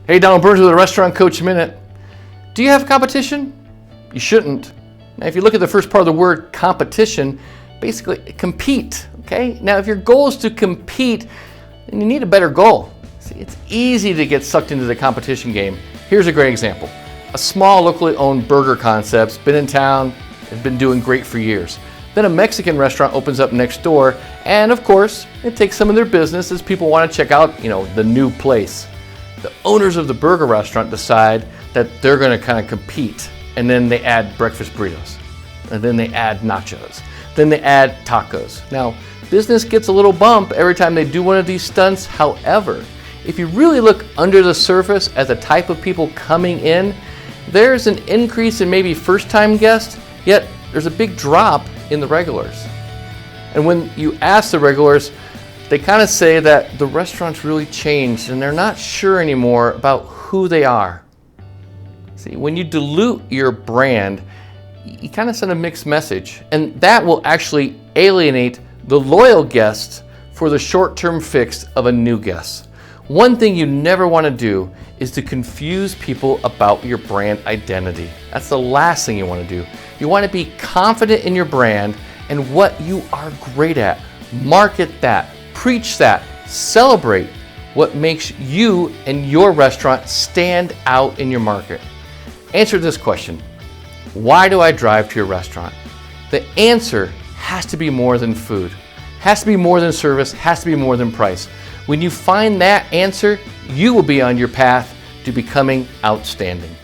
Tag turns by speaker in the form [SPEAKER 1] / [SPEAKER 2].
[SPEAKER 1] Hey, Donald Burns with the Restaurant Coach Minute. Do you have competition? You shouldn't. Now, if you look at the first part of the word competition, basically compete, okay? Now, if your goal is to compete, then you need a better goal. See, it's easy to get sucked into the competition game. Here's a great example. A small locally owned burger concept's been in town, has been doing great for years. Then a Mexican restaurant opens up next door, and of course, it takes some of their business as people want to check out, the new place. The owners of the burger restaurant decide that they're going to kind of compete, and then they add breakfast burritos, and then they add nachos, then they add tacos. Now, business gets a little bump every time they do one of these stunts. However, if you really look under the surface at the type of people coming in, there's an increase in maybe first-time guests, yet there's a big drop in the regulars. And when you ask the regulars, they kind of say that the restaurant's really changed and they're not sure anymore about who they are. See, when you dilute your brand, you kind of send a mixed message, and that will actually alienate the loyal guests for the short-term fix of a new guest. One thing you never want to do is to confuse people about your brand identity. That's the last thing you want to do. You want to be confident in your brand and what you are great at. Market that. Preach that. Celebrate what makes you and your restaurant stand out in your market. Answer this question. Why do I drive to your restaurant? The answer has to be more than food. Has to be more than service. Has to be more than price. When you find that answer, you will be on your path to becoming outstanding.